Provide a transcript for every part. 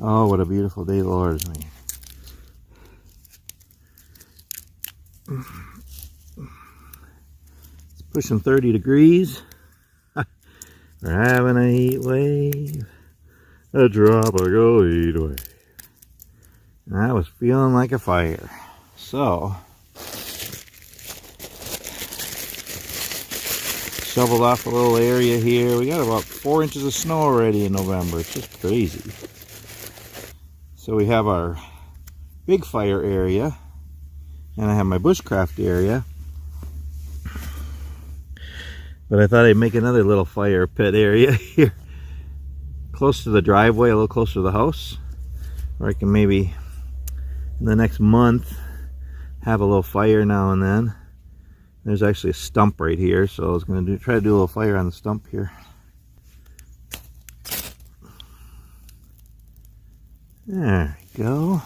Oh, what a beautiful day the Lord has made. It's pushing 30 degrees. We're having a heat wave. A tropical heat wave. And I was feeling like a fire. So, shoveled off a little area here. We got about 4 inches of snow already in November. It's just crazy. So we have our big fire area, and I have my bushcraft area. But I thought I'd make another little fire pit area here, close to the driveway, a little closer to the house, where I can maybe in the next month have a little fire now and then. There's actually a stump right here, so I was going to try to do a little fire on the stump here. There we go.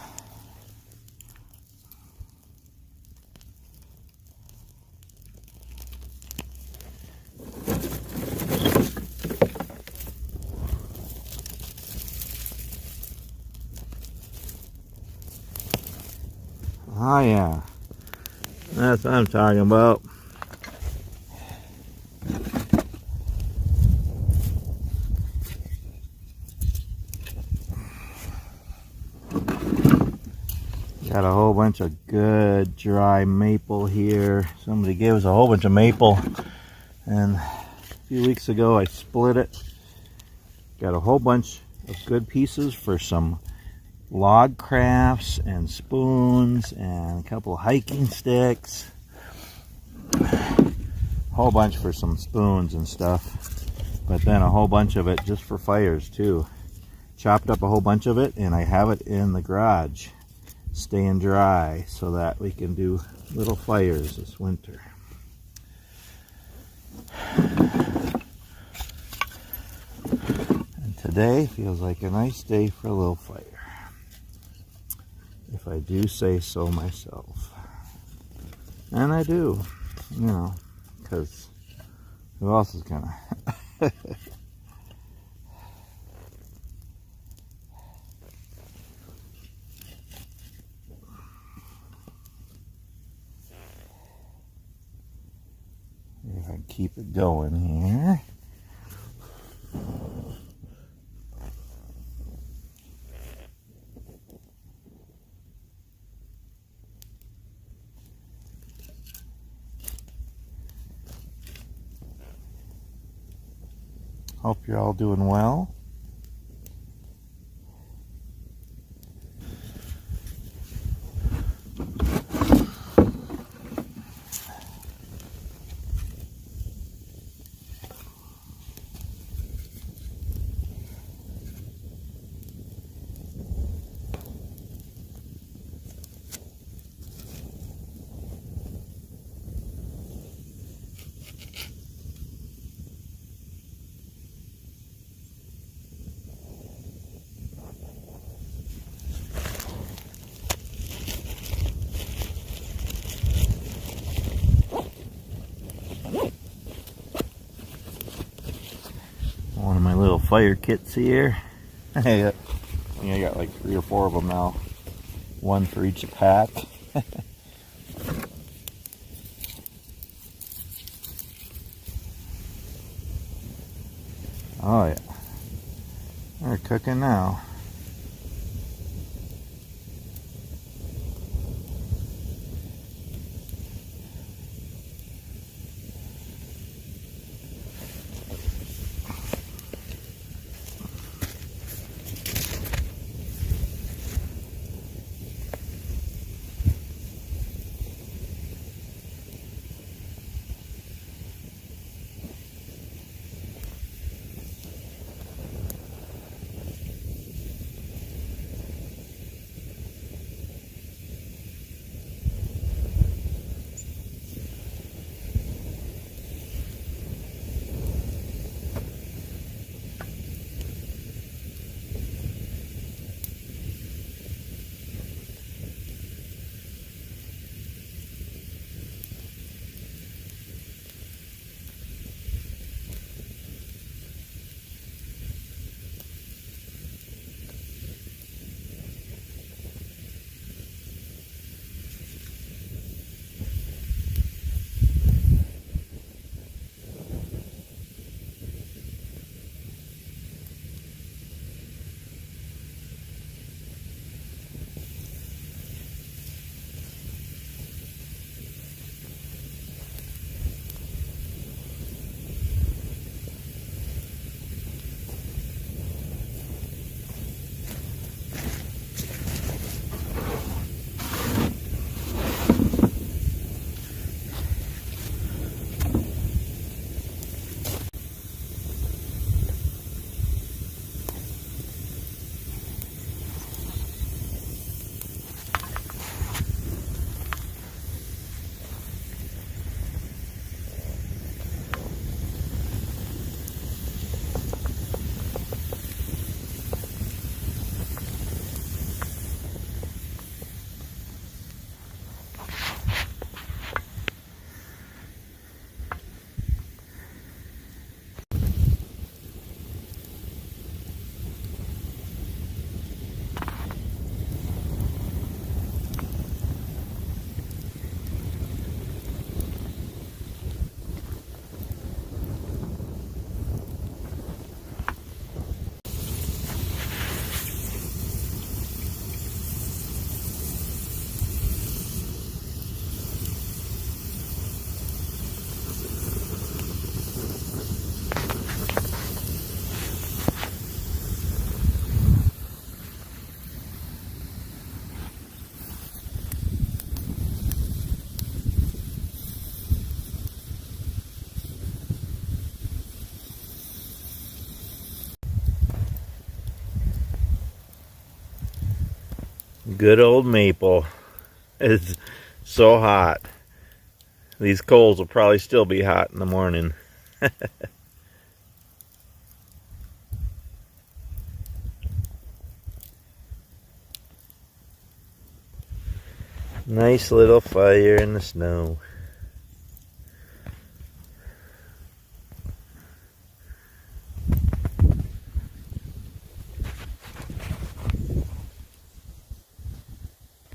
Oh yeah, that's what I'm talking about. Got a whole bunch of good dry maple here. Somebody gave us a whole bunch of maple, and a few weeks ago I split it. Got a whole bunch of good pieces for some log crafts and spoons and a couple of hiking sticks. A whole bunch for some spoons and stuff, but then a whole bunch of it just for fires too. Chopped up a whole bunch of it, and I have it in the garage staying dry so that we can do little fires this winter. And today feels like a nice day for a little fire, if I do say so myself. And I do, you know, because who else is gonna? If I keep it going here. Hope you're all doing well. One of my little fire kits here. I got like 3 or 4 of them now. One for each pack. Oh yeah. They're cooking now. Good old maple. It's so hot. These coals will probably still be hot in the morning. Nice little fire in the snow.